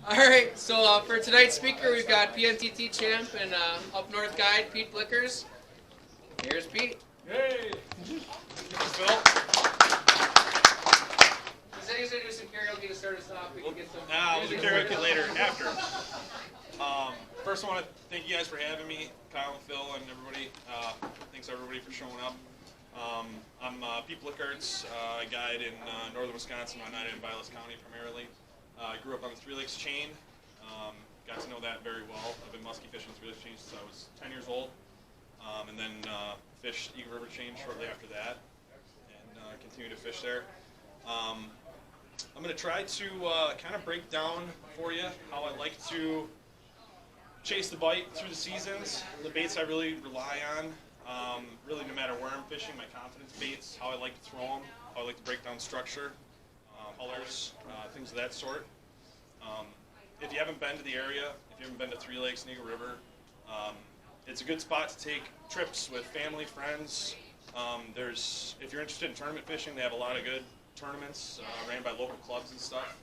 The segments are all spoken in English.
All right, so for tonight's speaker, we've got PNTT champ and up north guide Pete Blicharz. Here's Pete. Hey! Phil? Does anyone do some karaoke to start us off? We can get some. We'll do karaoke later, after. First, I want to thank you guys for having me, Kyle and Phil and everybody. Thanks everybody for showing up. I'm Pete Blicharz. I guide in northern Wisconsin, Oneida and Vilas County primarily. I grew up on the Three Lakes chain. Got to know that very well. I've been musky fishing the Three Lakes chain since I was 10 years old. And then fished Eagle River chain shortly after that, and continue to fish there. I'm going to try to kind of break down for you how I like to chase the bite through the seasons, the baits I really rely on, really no matter where I'm fishing, my confidence baits, how I like to throw them, how I like to break down structure, colors, things of that sort. If you haven't been to the area, if you haven't been to Three Lakes and Eagle River, it's a good spot to take trips with family, friends. If you're interested in tournament fishing, they have a lot of good tournaments ran by local clubs and stuff.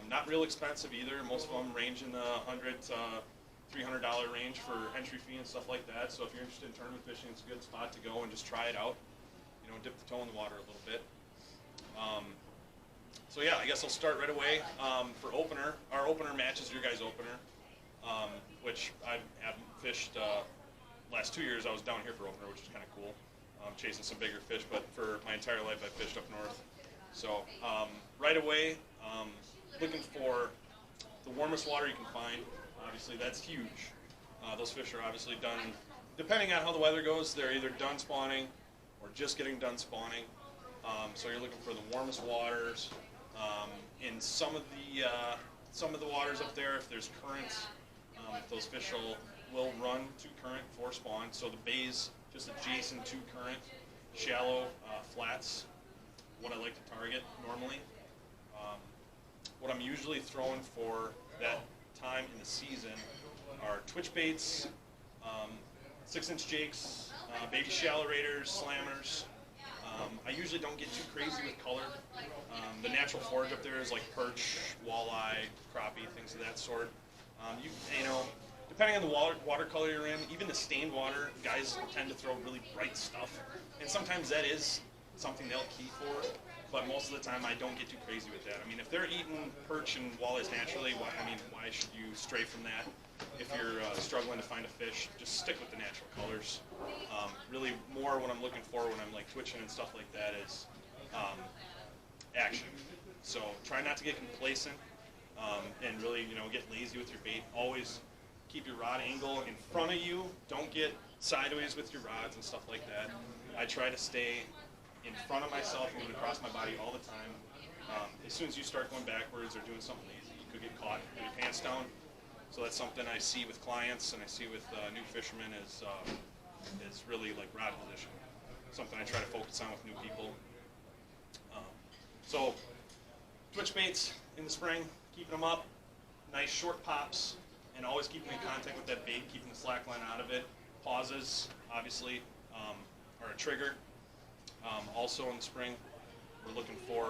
Not real expensive either. Most of them range in the $100 to $300 range for entry fee and stuff like that. So if you're interested in tournament fishing, it's a good spot to go and just try it out. You know, dip the toe in the water a little bit. So yeah, I guess I'll start right away. For opener, our opener matches your guys' opener, which I haven't fished. Last 2 years I was down here for opener, which is kind of cool. Chasing some bigger fish, but for my entire life I fished up north. So right away, looking for the warmest water you can find. Obviously that's huge. Those fish are obviously done, depending on how the weather goes, they're either done spawning or just getting done spawning. So you're looking for the warmest waters. In some of the waters up there, if there's current, those fish will run to current for spawn. So the bays just adjacent to current, shallow flats, what I like to target normally. What I'm usually throwing for that time in the season are twitch baits, 6-inch jakes, baby shallow raiders, slammers. I usually don't get too crazy with color. The natural forage up there is like perch, walleye, crappie, things of that sort. You know, depending on the watercolor you're in, even the stained water, guys tend to throw really bright stuff. And sometimes that is something they'll key for, but most of the time I don't get too crazy with that. I mean, if they're eating perch and walleyes naturally, why should you stray from that? If you're struggling to find a fish, just stick with the natural colors. Really more what I'm looking for when I'm like twitching and stuff like that is action. So try not to get complacent and really, you know, get lazy with your bait. Always keep your rod angle in front of you. Don't get sideways with your rods and stuff like that. I try to stay in front of myself, moving across my body all the time. As soon as you start going backwards or doing something lazy, you could get caught with your pants down. So that's something I see with clients and I see with new fishermen is really like rod position. Something I try to focus on with new people. So twitch baits in the spring, keeping them up, nice short pops, and always keeping in contact with that bait, keeping the slack line out of it. Pauses, obviously, are a trigger. Also in the spring, we're looking for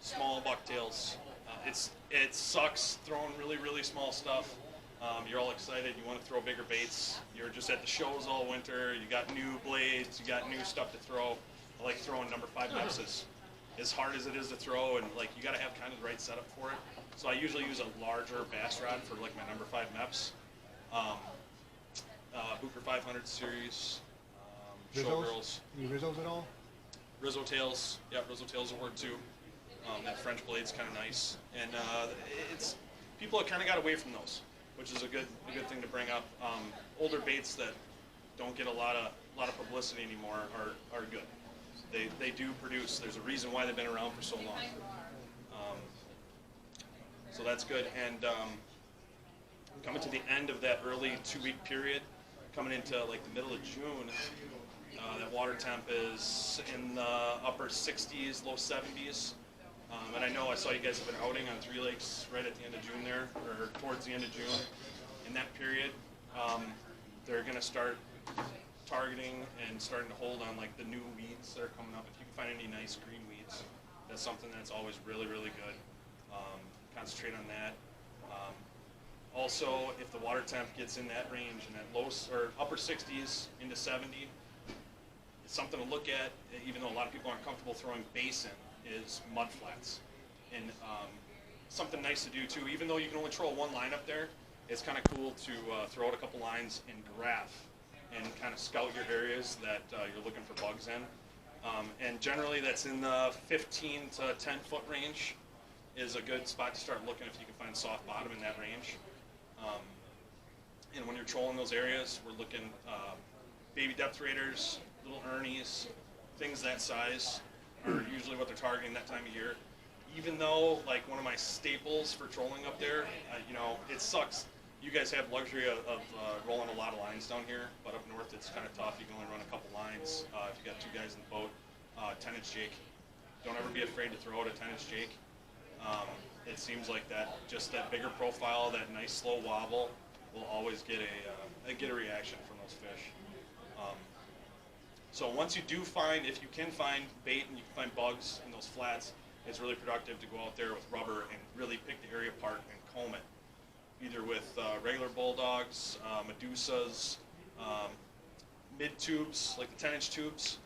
small bucktails. It sucks throwing really, really small stuff. You're all excited, you want to throw bigger baits. You're just at the shows all winter, you got new blades, you got new stuff to throw. I like throwing number 5 meps as hard as it is to throw, and like you got to have kind of the right setup for it. So I usually use a larger bass rod for like my number 5 meps. Booker 500 series, Showgirls. Any Rizzos at all? Rizzo tails, yeah, Rizzo tails will work too. That French blade's kind of nice, and people have kind of got away from those, which is a good thing to bring up. Older baits that don't get a lot of publicity anymore are good. They do produce. There's a reason why they've been around for so long. So that's good. And coming to the end of that early 2-week period, coming into like the middle of June, that water temp is in the upper 60s, low 70s. And I know I saw you guys have been outing on Three Lakes right at the end of June there, or towards the end of June. In that period, they're going to start targeting and starting to hold on like the new weeds that are coming up. If you can find any nice green weeds, That's something that's always really, really good. Concentrate on that. Also, if the water temp gets in that range, in that low or upper 60s into 70, it's something to look at. Even though a lot of people aren't comfortable throwing basin, is mud flats, and something nice to do too. Even though you can only throw one line up there, it's kind of cool to throw out a couple lines and graph, and kind of scout your areas that you're looking for bugs in. And generally, that's in the 15 to 10 foot range is a good spot to start looking if you can find soft bottom in that range. And when you're trolling those areas, we're looking baby depth raters, little ernies, things that size are usually what they're targeting that time of year. Even though, like, one of my staples for trolling up there, you know, it sucks. You guys have luxury of rolling a lot of lines down here, but up north it's kind of tough. You can only run a couple lines if you got two guys in the boat. 10-inch jake. Don't ever be afraid to throw out a 10-inch jake. It seems like that, just that bigger profile, that nice slow wobble, will always get a reaction from those fish. So once you do find, if you can find bait and you can find bugs in those flats, it's really productive to go out there with rubber and really pick the area apart and comb it. Either with regular bulldogs, medusas, mid tubes, like the 10-inch tubes.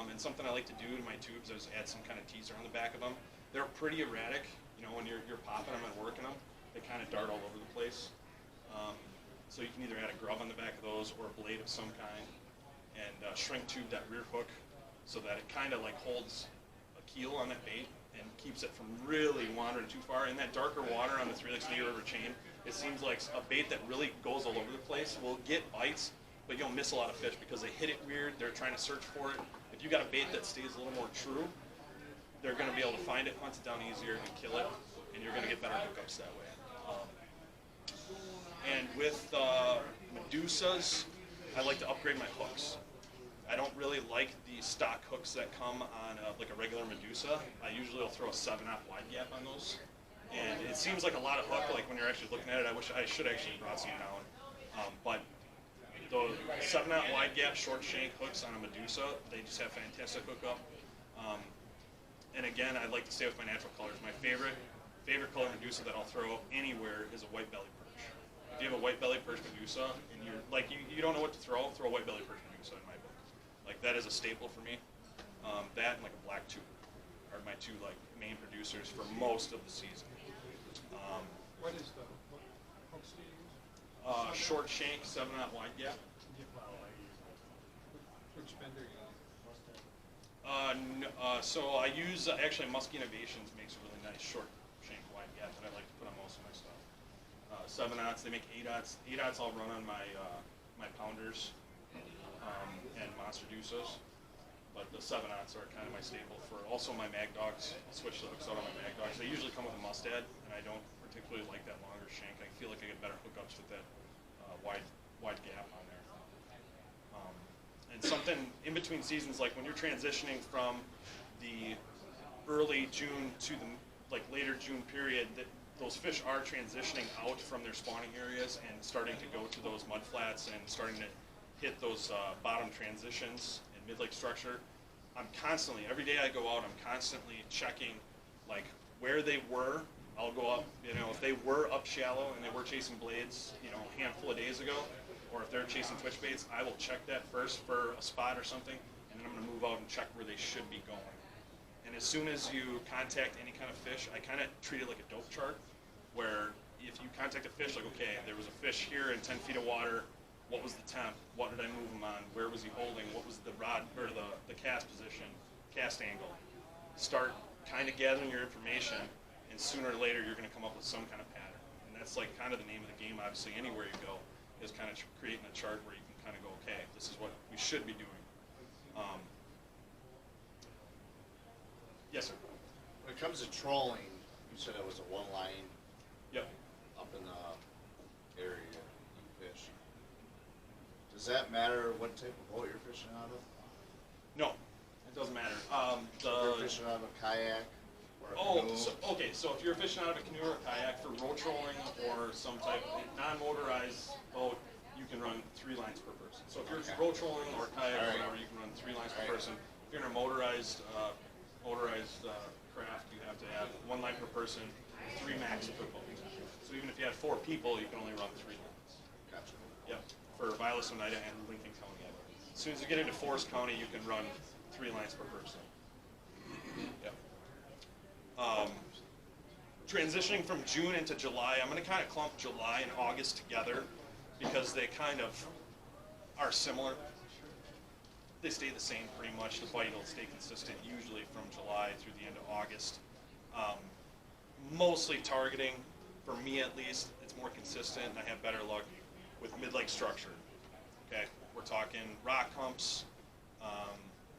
And something I like to do to my tubes is add some kind of teaser on the back of them. They're pretty erratic, you know, when you're popping them and working them, they kind of dart all over the place. So you can either add a grub on the back of those or a blade of some kind, and shrink tube that rear hook so that it kind of like holds a keel on that bait and keeps it from really wandering too far. In that darker water on the 3 Lakes Snake River chain, it seems like a bait that really goes all over the place will get bites, but you'll miss a lot of fish because they hit it weird, they're trying to search for it. If you got a bait that stays a little more true, they're going to be able to find it, hunt it down easier, and kill it, and you're going to get better hookups that way. And with medusas, I like to upgrade my hooks. I don't really like the stock hooks that come on like a regular medusa. I usually will throw a 7/0 wide gap on those. And it seems like a lot of hook, like when you're actually looking at it. I wish I should actually brought some down. But the 7/0 wide gap short shank hooks on a medusa, they just have fantastic hookup. And again, I like to stay with my natural colors. My favorite color medusa that I'll throw anywhere is a white belly perch. If you have a white belly perch medusa and you're like you don't know what to throw a white belly perch medusa in my book. Like that is a staple for me. That and like a black tube are my two like main producers for most of the season. What hooks do you use? Short shank, 7/0 wide gap. Which vendor you use? So I use actually Musky Innovations makes a really nice short shank wide gap that I like to put on most of my stuff. 7/0, they make 8/0. 8/0 I'll run on my my pounders and monster deuces, but the 7/0 are kind of my staple for also my mag dogs. I'll switch the hooks out on my mag dogs. They usually come with a mustad, and I don't particularly like that longer shank. I feel like I get better hookups with that wide gap on there. And something in between seasons, like when you're transitioning from the early June to the like later June period, that those fish are transitioning out from their spawning areas and starting to go to those mud flats and starting to hit those bottom transitions in mid-lake structure. I'm constantly, every day I go out, I'm constantly checking like where they were. I'll go up, you know, if they were up shallow and they were chasing blades, you know, a handful of days ago, or if they're chasing twitch baits, I will check that first for a spot or something, and then I'm going to move out and check where they should be going. And as soon as you contact any kind of fish, I kind of treat it like a dope chart, where if you contact a fish, like, okay, there was a fish here in 10 feet of water, what was the temp? What did I move him on? Where was he holding? What was the rod, or the cast position, cast angle? Start kind of gathering your information, and sooner or later you're going to come up with some kind of pattern. And that's like kind of the name of the game, obviously, anywhere you go, is kind of creating a chart where you can kind of go, okay, this is what we should be doing. Yes, sir. When it comes to trolling, you said it was a one line Yep. up in the area you fish. Does that matter what type of boat you're fishing out of? No, it doesn't matter. If you're fishing out of a kayak or a canoe? So if you're fishing out of a canoe or a kayak for road trolling or some type of non-motorized boat, you can run 3 lines per person. So if you're road trolling or kayak or whatever, you can run 3 lines per person. If you're in a motorized motorized craft, you have to have 1 line per person, 3 max per boat. So even if you had 4 people, you can only run 3 lines. Gotcha. Yep, for Vilas, Oneida, and Lincoln County. As soon as you get into Forest County, you can run 3 lines per person. Yep. Transitioning from June into July, I'm going to kind of clump July and August together because they kind of are similar. They stay the same pretty much. The bite will stay consistent usually from July through the end of August. Mostly targeting, for me at least, it's more consistent and I have better luck with mid-leg structure. Okay, we're talking rock humps,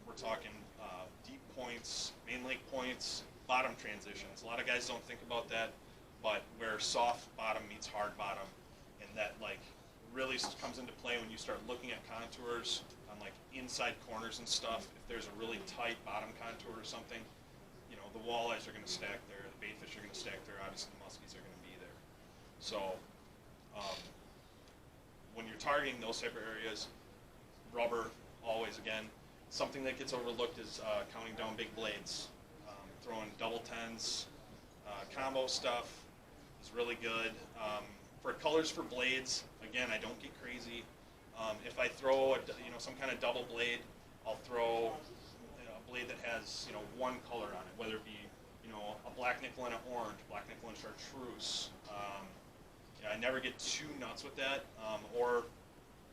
we're talking deep points, main lake points, bottom transitions. A lot of guys don't think about that, but where soft bottom meets hard bottom, and that like really comes into play when you start looking at contours on like inside corners and stuff. If there's a really tight bottom contour or something, you know, the walleyes are going to stack there, the baitfish are going to stack there, obviously the muskies are going to be there. So when you're targeting those type of areas, rubber always, again, something that gets overlooked is counting down big blades. Throwing double tens, combo stuff is really good. For colors for blades, again, I don't get crazy. If I throw some kind of double blade, I'll throw a blade that has 1 color on it, whether it be a black nickel and an orange, black nickel and chartreuse. I never get too nuts with that. Or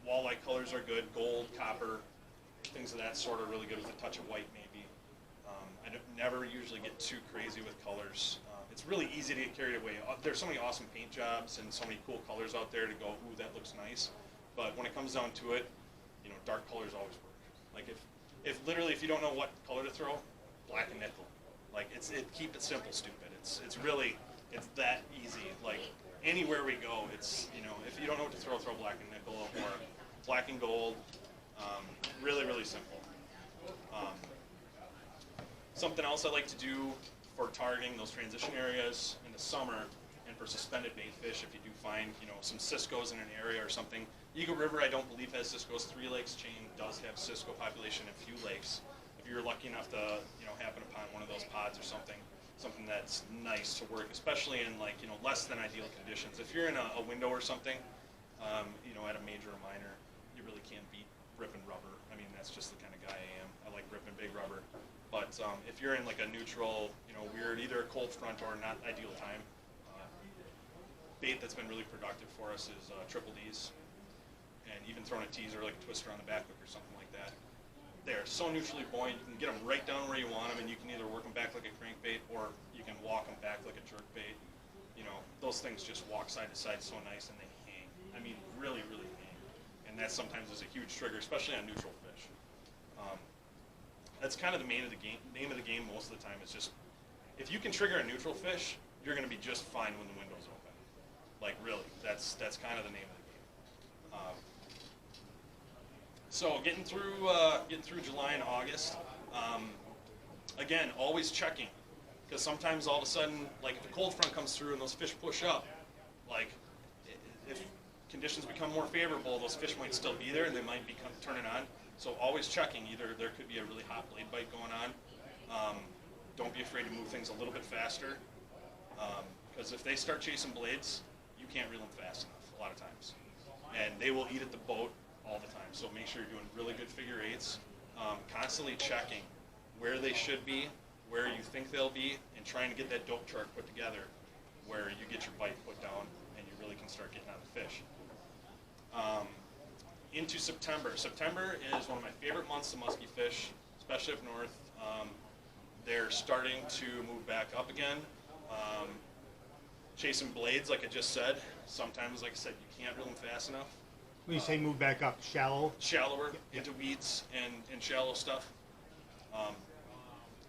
walleye colors are good, gold, copper, things of that sort are really good with a touch of white maybe. I never usually get too crazy with colors. It's really easy to get carried away. There's so many awesome paint jobs and so many cool colors out there to go, ooh, that looks nice. But when it comes down to it, dark colors always work. Like if you don't know what color to throw, black and nickel. Like keep it simple, stupid. It's that easy. Like anywhere we go, it's if you don't know what to throw black and nickel or black and gold. Really, really simple. Something else I like to do for targeting those transition areas in the summer and for suspended baitfish, if you do find some ciscos in an area or something. Eagle River, I don't believe has ciscos. 3 Lakes chain does have cisco population in a few lakes. If you're lucky enough to happen upon one of those pods or something that's nice to work, especially in less than ideal conditions. If you're in a window or something, at a major or minor, you really can't beat ripping rubber. I mean, that's just the kind of guy I am. I like ripping big rubber. But if you're in like a neutral, weird, either a cold front or not ideal time, bait that's been really productive for us is triple Ds, and even throwing a teaser like a twister on the back hook or something like that. They're so neutrally buoyant, you can get them right down where you want them, and you can either work them back like a crankbait or you can walk them back like a jerkbait. Those things just walk side to side so nice, and they hang. I mean, really, really hang. And that sometimes is a huge trigger, especially on neutral fish. That's kind of the name of the game most of the time. Is just if you can trigger a neutral fish, you're going to be just fine when the window's open. Like really, that's kind of the name of the game. So getting through July and August, again, always checking, because sometimes all of a sudden, like if a cold front comes through and those fish push up, like if conditions become more favorable, those fish might still be there and they might be turning on. So always checking, either there could be a really hot blade bite going on. Don't be afraid to move things a little bit faster, because if they start chasing blades, you can't reel them fast enough a lot of times. And they will eat at the boat all the time. So make sure you're doing really good figure eights, constantly checking where they should be, where you think they'll be, and trying to get that dope chart put together where you get your bite put down and you really can start getting on the fish. Into September. September is one of my favorite months to musky fish, especially up north. They're starting to move back up again. Chasing blades, like I just said. Sometimes, like I said, you can't reel them fast enough. When you say move back up, shallow? Shallower, into weeds and shallow stuff.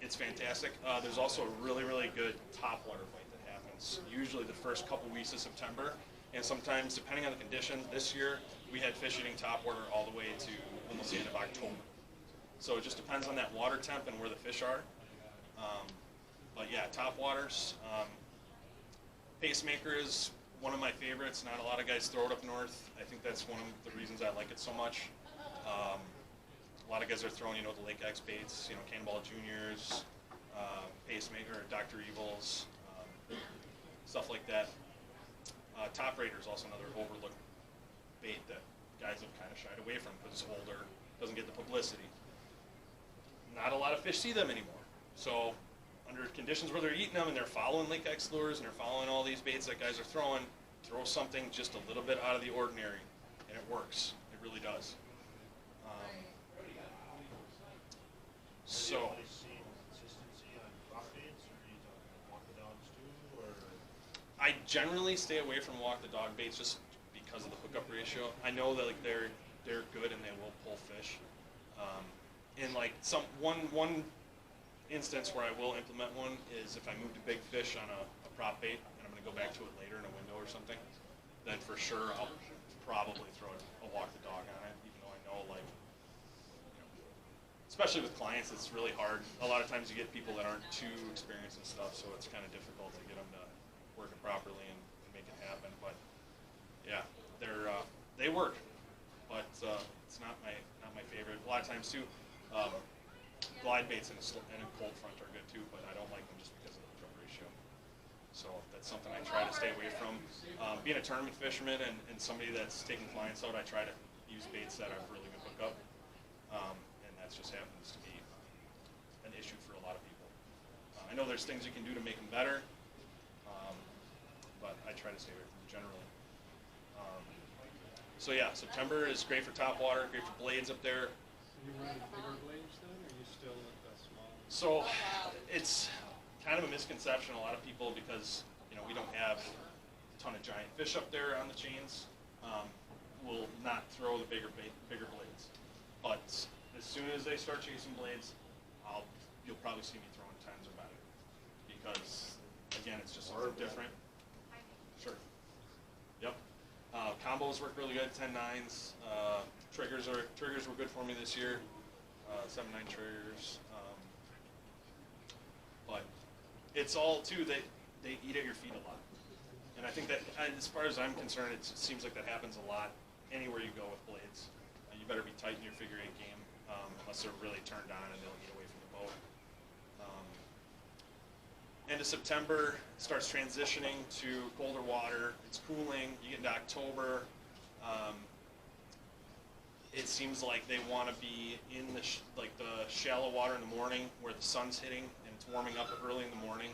It's fantastic. There's also a really, really good topwater bite that happens, usually the first couple weeks of September. And sometimes, depending on the conditions, this year we had fish eating topwater all the way to almost the end of October. So it just depends on that water temp and where the fish are. But yeah, topwaters. Pacemaker is one of my favorites. Not a lot of guys throw it up north. I think that's one of the reasons I like it so much. A lot of guys are throwing, the Lake X baits, Cannonball Juniors, Pacemaker, or Dr. Evils, stuff like that. Top Raider is also another overlooked bait that guys have kind of shied away from because it's older, doesn't get the publicity. Not a lot of fish see them anymore. So under conditions where they're eating them and they're following Lake X lures and they're following all these baits that guys are throwing, throw something just a little bit out of the ordinary, and it works. It really does. So. I generally stay away from walk the dog baits just because of the hookup ratio. I know that like they're good and they will pull fish. And like one instance where I will implement one is if I move to big fish on a prop bait and I'm going to go back to it later in a window or something, then for sure I'll probably throw a walk the dog on it, even though I know like, especially with clients, it's really hard. A lot of times you get people that aren't too experienced and stuff, so it's kind of difficult to get them to work it properly and make it happen. But yeah, they work, but it's not my favorite. A lot of times too, glide baits and a cold front are good too, but I don't like them just because of the hookup ratio. So that's something I try to stay away from. Being a tournament fisherman and somebody that's taking clients out, I try to use baits that have really good hookup, and that just happens to be an issue for a lot of people. I know there's things you can do to make them better, but I try to stay away from them generally. So yeah, September is great for topwater, great for blades up there. Are you running bigger blades then, or are you still at the small? So it's kind of a misconception, a lot of people, because we don't have a ton of giant fish up there on the chains, will not throw the bigger blades. But as soon as they start chasing blades, you'll probably see me throwing 10s or better, because again, it's just something different. Sure. Yep. Combos work really good. 10-9s. Triggers were good for me this year. 7-9 triggers. But it's all too. They eat at your feet a lot, and I think that, as far as I'm concerned, it seems like that happens a lot anywhere you go with blades. You better be tight in your figure 8 game, unless they're really turned on and they'll eat away from the boat. End of September starts transitioning to colder water. It's cooling. You get into October. It seems like they want to be in the shallow water in the morning where the sun's hitting and it's warming up early in the morning.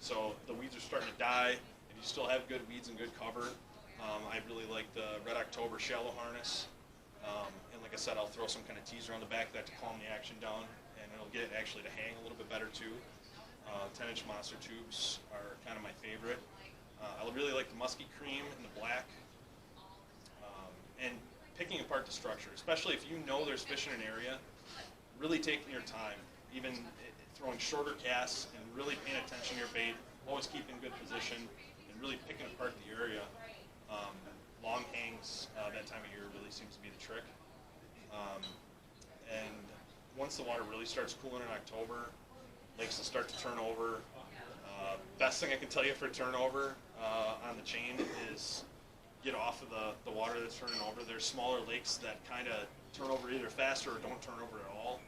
So the weeds are starting to die. If you still have good weeds and good cover, I really like the Red October shallow harness. And like I said, I'll throw some kind of teaser on the back of that to calm the action down, and it'll get it actually to hang a little bit better too. 10-inch monster tubes are kind of my favorite. I really like the Musky cream and the black. And picking apart the structure, especially if you know there's fish in an area, really taking your time, even throwing shorter casts and really paying attention to your bait, always keeping good position, and really picking apart the area. Long hangs that time of year really seems to be the trick. And once the water really starts cooling in October, lakes will start to turn over. Best thing I can tell you for turnover on the chain is get off of the water that's turning over. There's smaller lakes that kind of turn over either faster or don't turn over at all.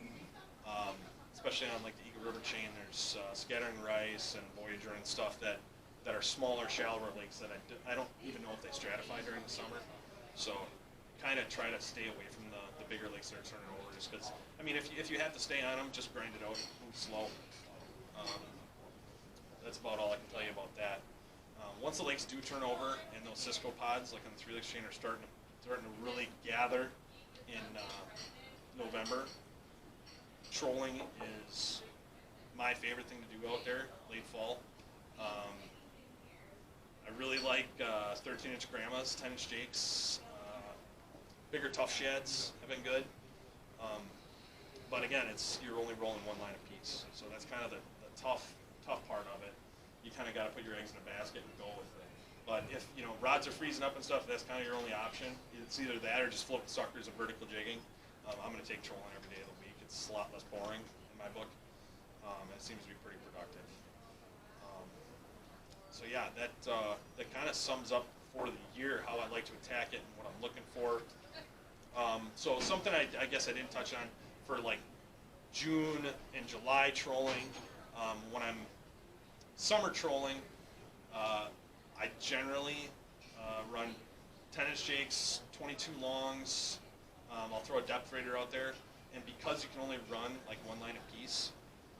Especially on like the Eagle River chain, there's Scattering Rice and Voyager and stuff that are smaller, shallower lakes that I don't even know if they stratify during the summer. So kind of try to stay away from the bigger lakes that are turning over, just because, I mean, if you have to stay on them, just grind it out, move slow. That's about all I can tell you about that. Once the lakes do turn over and those Cisco pods, like on the 3 Lakes chain, are starting to really gather in November, trolling is my favorite thing to do out there late fall. I really like 13-inch grandmas, 10-inch jakes, bigger tough shads have been good. But again, you're only rolling one line apiece, so that's kind of the tough part of it. You kind of got to put your eggs in a basket and go with it. But if rods are freezing up and stuff, that's kind of your only option. It's either that or just float the suckers and vertical jigging. I'm going to take trolling every day of the week. It's a lot less boring in my book, and it seems to be pretty productive. So yeah, that kind of sums up for the year how I like to attack it and what I'm looking for. So something I guess I didn't touch on for like June and July trolling. When I'm summer trolling, I generally run 10-inch jakes, 22 longs. I'll throw a depth raider out there, and because you can only run like one line apiece,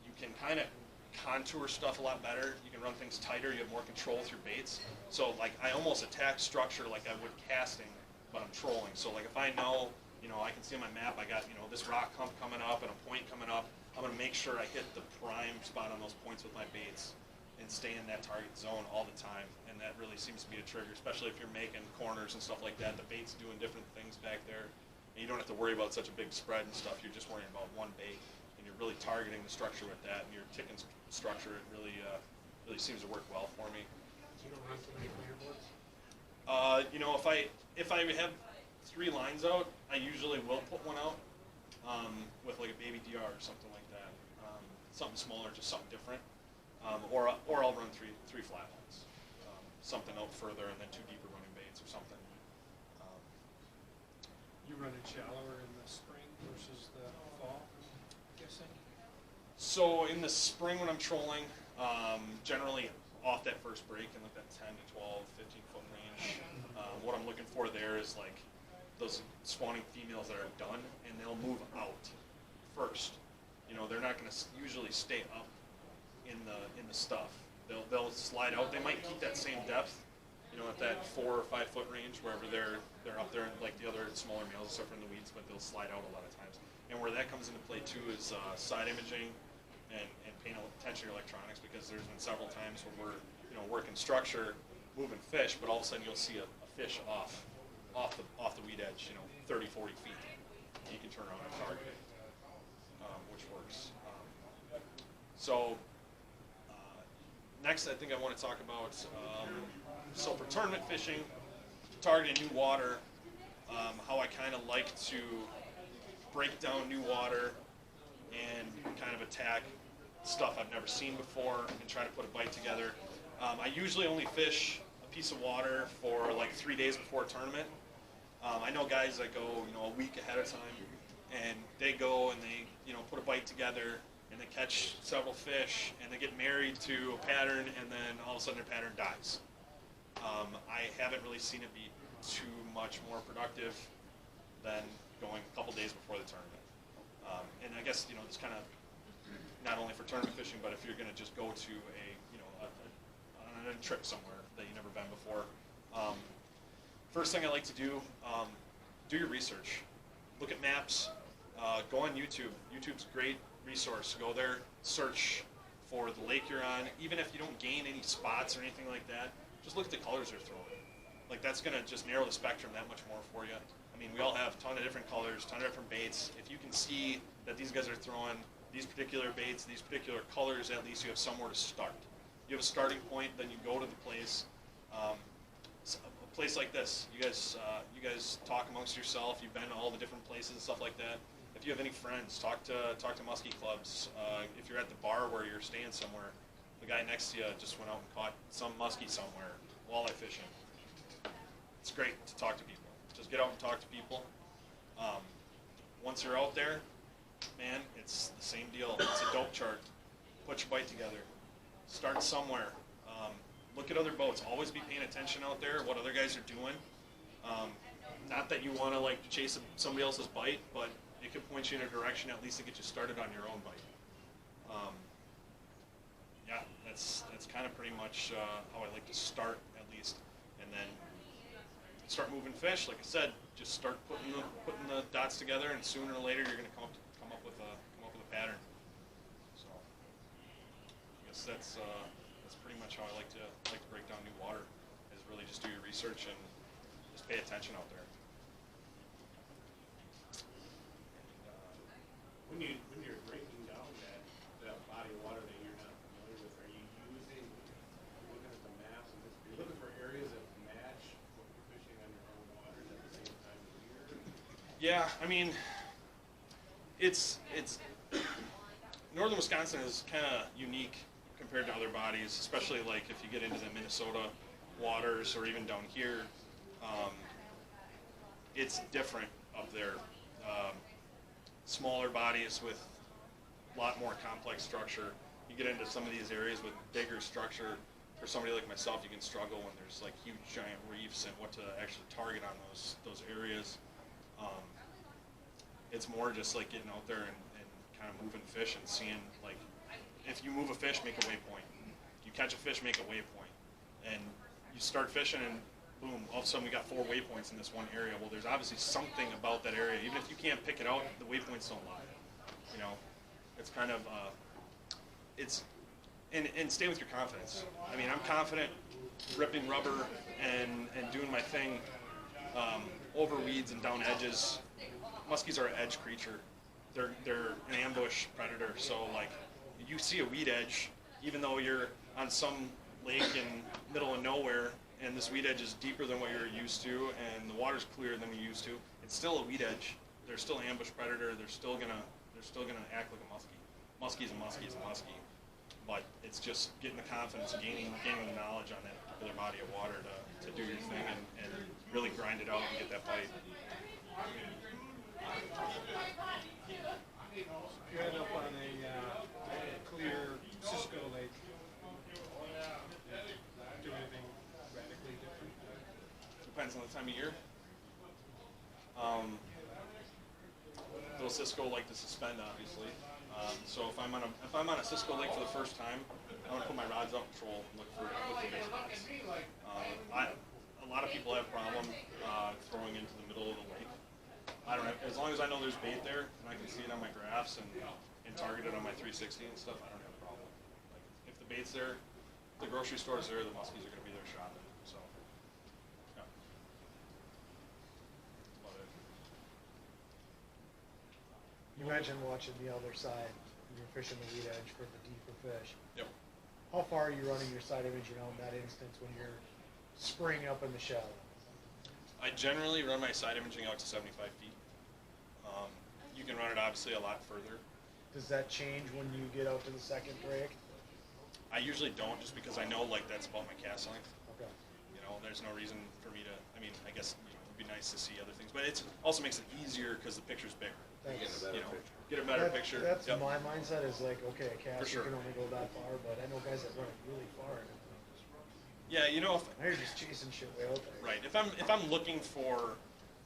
you can kind of contour stuff a lot better. You can run things tighter. You have more control with your baits. So like I almost attack structure like I would casting, but I'm trolling. So like if I know, I can see on my map I got this rock hump coming up and a point coming up, I'm gonna make sure I hit the prime spot on those points with my baits and stay in that target zone all the time. And that really seems to be a trigger, especially if you're making corners and stuff like that. The bait's doing different things back there, and you don't have to worry about such a big spread and stuff. You're just worrying about one bait, and you're really targeting the structure with that. And your ticking structure, it really seems to work well for me. You don't run too many fireboards? If I have 3 lines out, I usually will put one out with like a baby DR or something like that. Something smaller, just something different. Or I'll run three flat lines, something out further, and then 2 deeper running baits or something. You run it shallower in the spring versus the fall, I'm guessing? So in the spring when I'm trolling, generally off that first break in like that 10 to 12, 15 foot range, what I'm looking for there is like those spawning females that are done, and they'll move out first. They're not going to usually stay up in the stuff. They'll slide out. They might keep that same depth, at that 4 or 5 foot range wherever they're up there, like the other smaller males except for in the weeds, but they'll slide out a lot of times. And where that comes into play too is side imaging and paying attention to your electronics, because there's been several times where we're working structure, moving fish, but all of a sudden you'll see a fish off the weed edge, 30, 40 feet. You can turn around and target it, which works. Next, I think I want to talk about, so for tournament fishing, targeting new water, how I kind of like to break down new water and kind of attack stuff I've never seen before and try to put a bite together. I usually only fish a piece of water for like 3 days before a tournament. I know guys that go, a week ahead of time, and they go and they, put a bite together, and they catch several fish, and they get married to a pattern, and then all of a sudden their pattern dies. I haven't really seen it be too much more productive than going a couple days before the tournament. And I guess, it's kind of not only for tournament fishing, but if you're going to just go to on a trip somewhere that you've never been before. First thing I like to do your research. Look at maps. Go on YouTube. YouTube's a great resource. Go there, search for the lake you're on. Even if you don't gain any spots or anything like that, just look at the colors they're throwing. Like, that's going to just narrow the spectrum that much more for you. I mean, we all have a ton of different colors, ton of different baits. If you can see that these guys are throwing these particular baits, these particular colors, at least you have somewhere to start. You have a starting point, then you go to the place. A place like this, you guys talk amongst yourself. You've been to all the different places and stuff like that. If you have any friends, talk to musky clubs. If you're at the bar where you're staying somewhere, the guy next to you just went out and caught some muskie somewhere, walleye fishing. It's great to talk to people. Just get out and talk to people. Once you're out there, man, it's the same deal. It's a dope chart. Put your bite together. Start somewhere. Look at other boats. Always be paying attention out there, what other guys are doing. Not that you want to like chase somebody else's bite, but it could point you in a direction at least to get you started on your own bite. Yeah, that's kind of pretty much how I like to start at least, and then start moving fish. Like I said, just start putting the dots together, and sooner or later you're going to come up with a pattern. So I guess that's pretty much how I like to break down new water. Is really just do your research and just pay attention out there. When you're breaking down that body of water that you're not familiar with, are you looking at the maps and you're looking for areas that match what you're fishing on your own waters at the same time of year? Yeah, I mean, it's northern Wisconsin is kind of unique compared to other bodies, especially like if you get into the Minnesota waters or even down here. It's different up there. Smaller bodies with a lot more complex structure. you get into some of these areas with bigger structure. For somebody like myself, you can struggle when there's like huge giant reefs and what to actually target on those areas. It's more just like getting out there and kind of moving fish and seeing, like, if you move a fish, make a waypoint. You catch a fish, make a waypoint. And you start fishing and boom, all of a sudden we got 4 waypoints in this one area. Well, there's obviously something about that area. Even if you can't pick it out, the waypoints don't lie. You know, it's kind of, and stay with your confidence. I mean, I'm confident ripping rubber and doing my thing over weeds and down edges. Muskies are an edge creature. They're an ambush predator. So like, you see a weed edge, even though you're on some lake in middle of nowhere, and this weed edge is deeper than what you're used to, and the water's clearer than you're used to, it's still a weed edge. They're still an ambush predator. They're still gonna act like a muskie. Muskie's a muskie is a muskie. But it's just getting the confidence, gaining the knowledge on that particular body of water to do your thing and really grind it out and get that bite. You end up on a clear Cisco lake. Do anything radically different? Depends on the time of year. Little Cisco like to suspend, obviously. So if I'm on a Cisco lake for the first time, I'm gonna put my rods out control and look for bait spots. A lot of people have problem throwing into the middle of the lake. I don't have, as long as I know there's bait there and I can see it on my graphs and target it on my 360 and stuff, I don't have a problem. Like, if the bait's there, the grocery store's there, the muskies are gonna be there shopping. So, yeah. That's about it. You mentioned watching the other side. You're fishing the weed edge for the deeper fish. Yep. How far are you running your side imaging on that instance when you're spring up in the shallow? I generally run my side imaging out to 75 feet. You can run it obviously a lot further. Does that change when you get out to the second drake? I usually don't, just because I know like that's about my cast length. Okay. You know, there's no reason for me to. I mean, I guess it'd be nice to see other things, but it also makes it easier because the picture's bigger. Thanks. Get a better picture. That's Yep. my mindset is like, okay, a cast, For sure. you can only go that far, but I know guys that run it really far. And Yeah, you know, now you're just chasing shit way out there. right. If I'm looking for,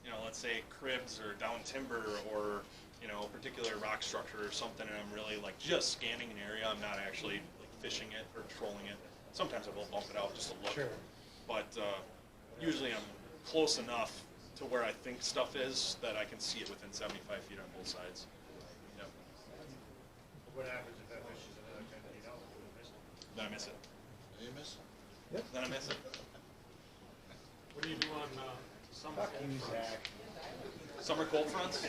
you know, let's say cribs or down timber or, you know, a particular rock structure or something, and I'm really like just scanning an area, I'm not actually like fishing it or trolling it. Sometimes I will bump it out just to look. Sure. But usually I'm close enough to where I think stuff is that I can see it within 75 feet on both sides. Yep. What happens if that fish is another 10 feet out? Do we miss it? Then I miss it. Did you miss? Then I miss it. What do you do on summer? Fuck you, Zach. Summer cold fronts?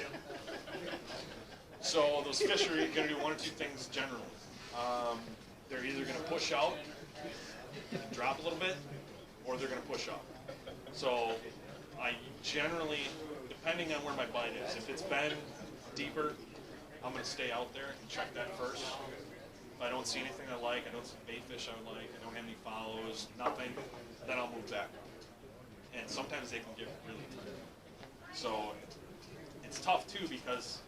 So those fish are going to do one of two things generally. They're either going to push out and drop a little bit, or they're going to push up. So I generally, depending on where my bite is, if it's been deeper, I'm going to stay out there and check that first. If I don't see anything I like, I don't see bait fish I like, I don't have any follows, nothing, then I'll move back. And sometimes they can get really tight. So it's tough too, because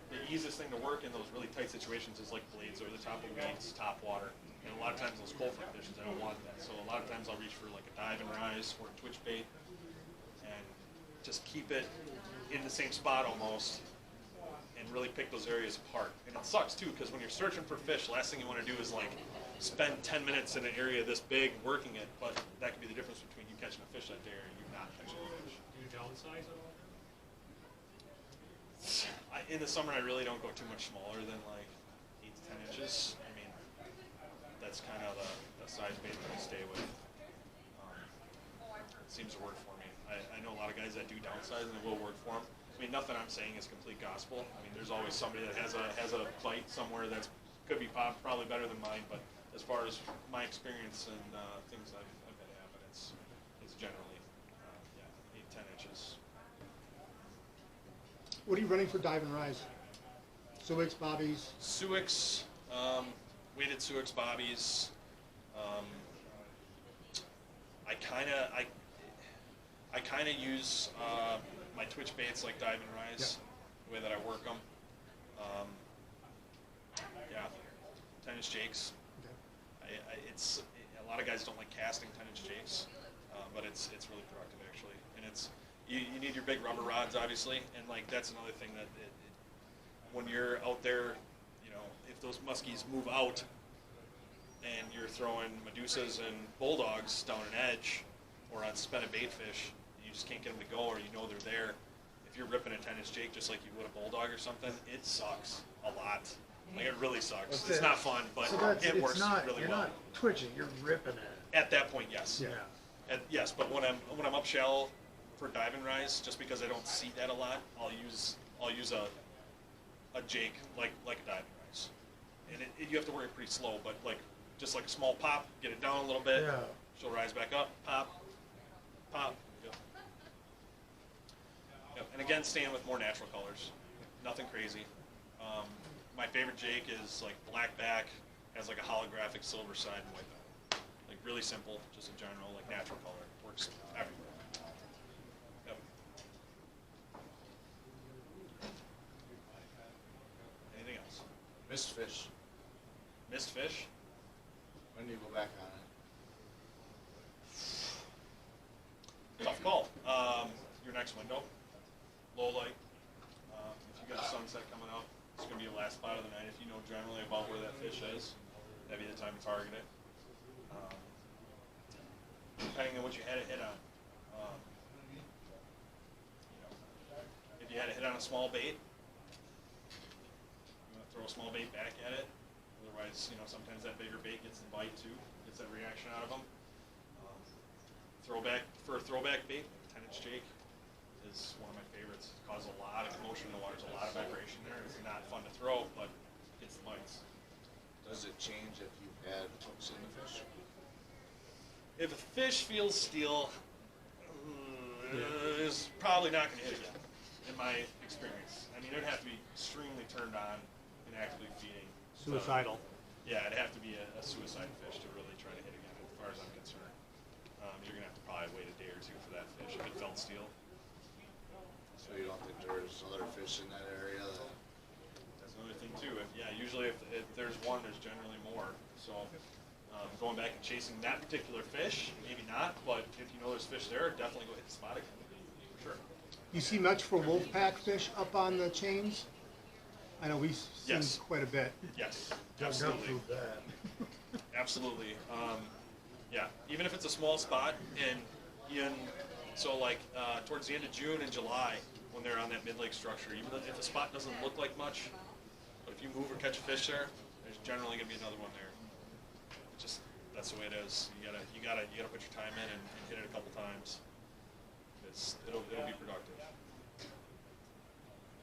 the easiest thing to work in those really tight situations is like blades over the top of weeds, top water. And a lot of times those cold front fishes, I don't want that. So a lot of times I'll reach for like a dive and rise or a twitch bait and just keep it in the same spot almost and really pick those areas apart. And it sucks too, because when you're searching for fish, last thing you want to do is like spend 10 minutes in an area this big working it, but that could be the difference between you catching a fish that day and you not catching a fish. Do you downsize at all? In the summer, I really don't go too much smaller than like 8 to 10 inches. I mean, that's kind of the size bait that I stay with. It seems to work for me. I know a lot of guys that do downsize and it will work for them. I mean, nothing I'm saying is complete gospel. I mean, there's always somebody that has a bite somewhere that's could be probably better than mine. But as far as my experience and things I've had happen, it's generally 8, 10 inches. What are you running for dive and rise? Suix, bobbies? Suix, weighted Suix bobbies. I kind of use my twitch baits like dive and rise, the way that I work them. 10-inch jakes, It's a lot of guys don't like casting 10-inch jigs, but it's really productive actually. And it's you need your big rubber rods obviously, and like that's another thing that when you're out there, you know, if those muskies move out and you're throwing medusas and bulldogs down an edge or on suspended bait fish, you just can't get them to go, or you know they're there. If you're ripping a 10-inch jig just like you would a bulldog or something, it sucks a lot. Like it really sucks. It's not fun, but it works really you're well. not twitching, you're ripping it. At that point, yes. Yeah. Yes, but when I'm up shallow for dive and rise, just because I don't see that a lot, I'll use a jig like a dive and rise, and you have to work it pretty slow, but like just like a small pop, get it down a little bit. Yeah. She'll rise back up, pop, pop. Yep. Yep. And again, staying with more natural colors, nothing crazy. My favorite jig is like black back, has like a holographic silver side and white back. Like really simple, just a general like natural color. Works everywhere. Yep. Anything else? Missed fish. Missed fish? When do you go back on it? Tough call. Your next window, low light. If you got a sunset coming up, it's going to be your last spot of the night. If you know generally about where that fish is, that'd be the time to target it. Depending on what you had it hit on. You know, if you had it hit on a small bait, you want to throw a small bait back at it. Otherwise, you know, sometimes that bigger bait gets the bite too, gets that reaction out of them. Throwback for a throwback bait, 10-inch jig is one of my favorites. It causes a lot of commotion in the water. There's a lot of vibration there. It's not fun to throw, but it gets the bites. Does it change if you had hooks in the fish? If a fish feels steel, it's probably not going to hit again, in my experience. I mean, it'd have to be extremely turned on and actively feeding. Suicidal. Yeah, it'd have to be a suicide fish to really try to hit again, as far as I'm concerned. You're going to have to probably wait a day or two for that fish if it felt steel. So you don't think there's other fish in that area that... That's another thing too. Usually if there's one, there's generally more. So going back and chasing that particular fish, maybe not, but if you know there's fish there, definitely go hit the spot again, for sure. You see much for wolf pack fish up on the chains? I know we've seen Yes. quite a bit. Yes, absolutely. Absolutely. Yeah, even if it's a small spot, and so like towards the end of June and July, when they're on that mid-lake structure, even if the spot doesn't look like much, but if you move or catch a fish there, there's generally going to be another one there. That's the way it is. You gotta put your time in and hit it a couple times. It'll be productive.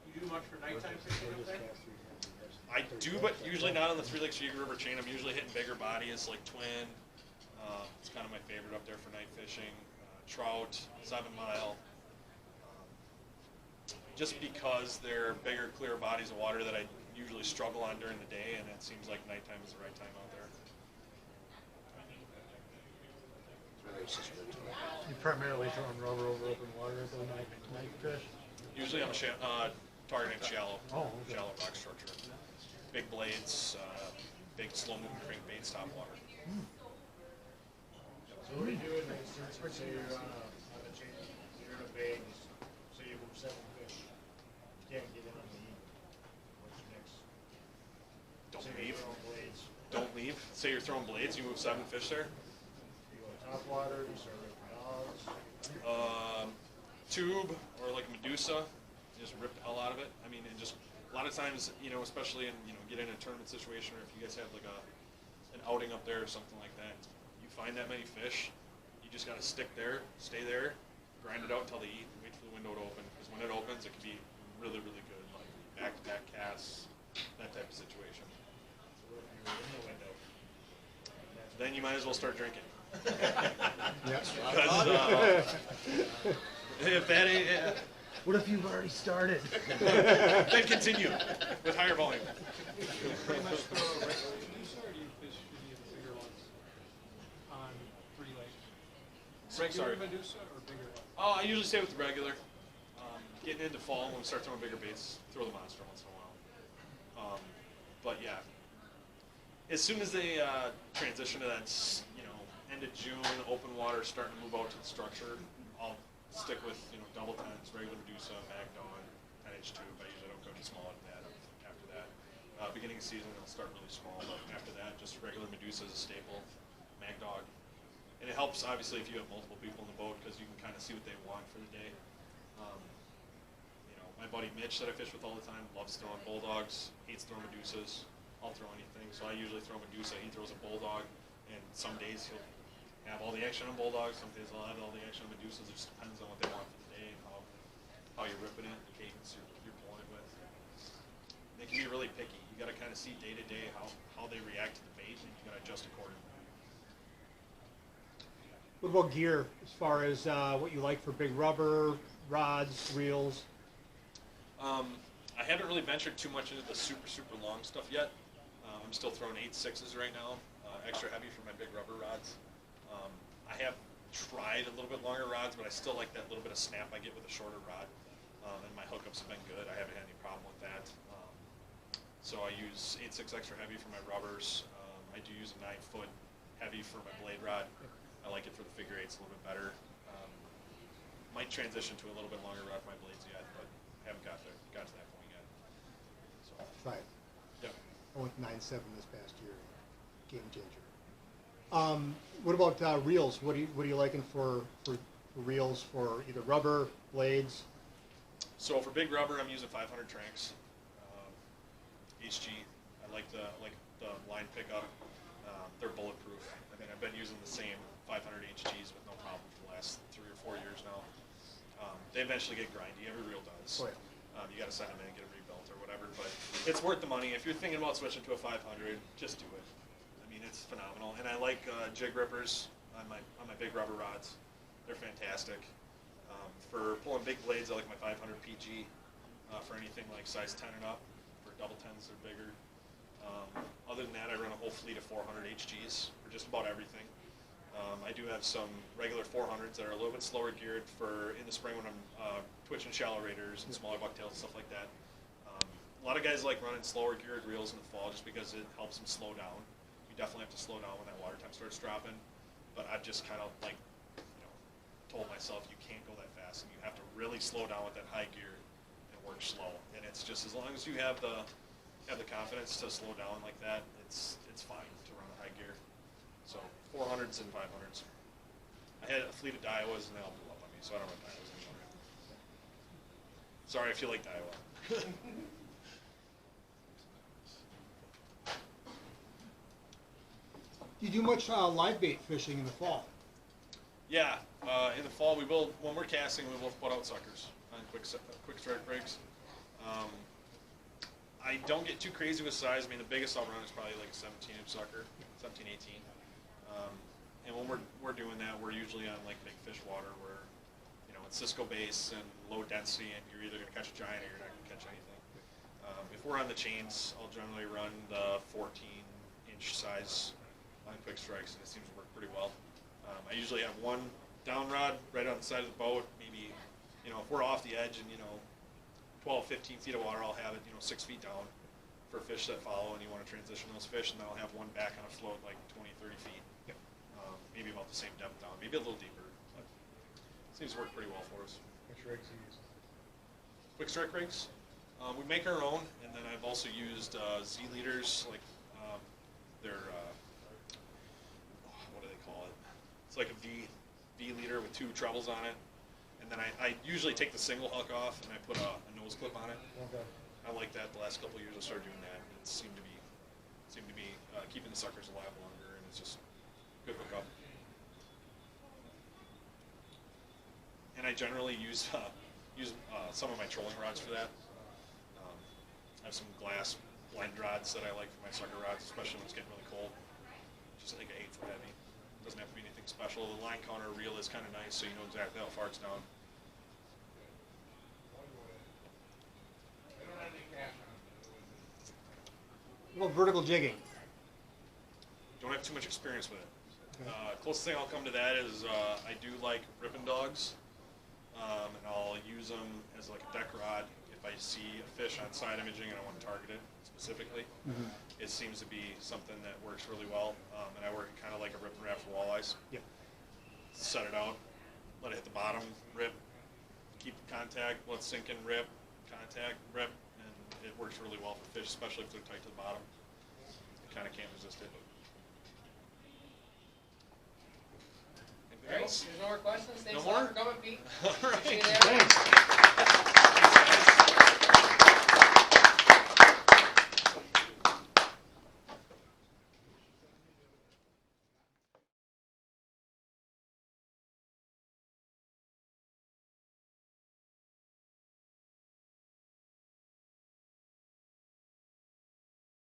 You do much for nighttime fishing up there? I do, but usually not on the 3 Lakes Eagle River chain. I'm usually hitting bigger bodies like twin. It's kind of my favorite up there for night fishing. Trout, 7 mile. Just because they're bigger, clear bodies of water that I usually struggle on during the day, and it seems like nighttime is the right time out there. You primarily throwing rubber over open water at the night fish? Usually I'm targeting shallow, okay. shallow rock structure. Big blades, big slow-moving crankbaits, top water. So what do you do in the instance where you're on a chain, you're in a bay, say you move 7 fish, you can't get in on the eagle. What's next? Don't Say leave. you're throwing blades. Don't leave. Say you're throwing blades, you move 7 fish there. You go top water, you start ripping dogs. Tube or like Medusa, just rip the hell out of it. I mean, and just a lot of times, you know, especially in, you know, get in a tournament situation, or if you guys have like an outing up there or something like that, you find that many fish, you just got to stick there, stay there, grind it out until they eat, and wait for the window to open. Because when it opens, it can be really, really good, like back-to-back casts, that type of situation. So what if you're in the window? Then you might as well start drinking. Yes. If that ain't, What if you've already started? then continue with higher volume. Pretty much throw a regular Medusa, or do you fish any of the bigger ones on 3 Lakes? Regular Sorry. Medusa or bigger ones? Oh, I usually stay with the regular. Getting into fall, when we start throwing bigger baits, throw the monster once in a while. But yeah, as soon as they transition to that, end of June, open water, starting to move out to the structure, I'll stick with double tens, regular Medusa, Mag Dawn, 10H tube. I usually don't go too small after that. Beginning of season, I'll start really small, but after that, just regular Medusa is a staple, Mag Dog. And it helps, obviously, if you have multiple people in the boat, because you can kind of see what they want for the day. My buddy Mitch that I fish with all the time loves throwing bulldogs, hates throwing Medusas. I'll throw anything, so I usually throw Medusa. He throws a bulldog, and some days he'll have all the action on bulldogs, some days I'll have all the action on Medusas. It just depends on what they want for the day and how you're ripping it, the cadence you're pulling it with. They can be really picky. You got to kind of see day to day how they react to the bait, and you got to adjust accordingly. What about gear, as far as what you like for big rubber, rods, reels? I haven't really ventured too much into the super long stuff yet. I'm still throwing 8.6s right now, extra heavy for my big rubber rods. I have tried a little bit longer rods, but I still like that little bit of snap I get with a shorter rod. And my hookups have been good. I haven't had any problem with that. So I use 8.6 extra heavy for my rubbers. I do use a 9-foot heavy for my blade rod. I like it for the figure eights a little bit better. Might transition to a little bit longer rod for my blades yet, but haven't got to that point yet. So, Try it. yeah. I went 9.7 this past year. Game changer. What about reels? What are you liking for reels for either rubber, blades? So for big rubber, I'm using 500 Tranks. HG. I like the line pickup. They're bulletproof. I mean, I've been using the same 500 HGs with no problem for the last 3 or 4 years now. They eventually get grindy. Every reel does. Oh, yeah. You got to send them in and get them rebuilt or whatever. But it's worth the money. If you're thinking about switching to a 500, just do it. I mean, it's phenomenal. And I like jig rippers on my big rubber rods. They're fantastic. For pulling big blades, I like my 500 PG. For anything like size 10 and up, for double 10s, they're bigger. Other than that, I run a whole fleet of 400 HGs for just about everything. I do have some regular 400s that are a little bit slower geared for in the spring when I'm twitching shallow raters and smaller bucktails and stuff like that. A lot of guys like running slower geared reels in the fall just because it helps them slow down. You definitely have to slow down when that water temp starts dropping. But I've just kind of told myself you can't go that fast, and you have to really slow down with that high gear and work slow. And it's just as long as you have the confidence to slow down like that, it's fine to run a high gear. So 400s and 500s. I had a fleet of Daiwas and they all blew up on me, so I don't run Daiwas anymore. Sorry if you like Daiwa. Do you do much live bait fishing in the fall? Yeah, in the fall we will, when we're casting, we will put out suckers on quick strike rigs. I don't get too crazy with size. I mean, the biggest I'll run is probably like a 17-inch sucker, 17, 18. And when we're doing that, we're usually on like big fish water where, it's Cisco base and low density, and you're either going to catch a giant or you're not going to catch anything. If we're on the chains, I'll generally run the 14-inch size on quick strikes, and it seems to work pretty well. I usually have one down rod right on the side of the boat. Maybe, if we're off the edge and 12, 15 feet of water, I'll have it 6 feet down for fish that follow, and you want to transition those fish, and then I'll have one back on a float like 20, 30 feet. Yep. Maybe about the same depth down, maybe a little deeper, but it seems to work pretty well for us. Which rigs you use? Quick strike rigs, we make our own, and then I've also used Z leaders, like they're what do they call it? It's like a V leader with 2 trebles on it, and then I usually take the single hook off and I put a nose clip on it. Okay. I like that. The last couple of years I started doing that, and it seemed to be keeping the suckers alive longer, and it's just good hookup. And I generally use some of my trolling rods for that. I have some glass blend rods that I like for my sucker rods, especially when it's getting really cold. Just like an 8-foot heavy. Doesn't have to be anything special. The line counter reel is kind of nice, so you know exactly how far it's down. What about vertical jigging? Don't have too much experience with it. Closest thing I'll come to that is I do like ripping dogs, and I'll use them as like a deck rod if I see a fish on side imaging and I want to target it. It's specifically. It seems to be something that works really well, and I work it kind of like a rip and wrap for walleyes. Yeah. Set it out, let it hit the bottom, rip, keep contact, let it sink in, rip, contact, rip, and it works really well for fish, especially if they're tight to the bottom. You kind of can't resist it. Anything Great. else? There's no more questions. Thanks No a lot more? for coming, Pete. All right. Appreciate it. Thanks.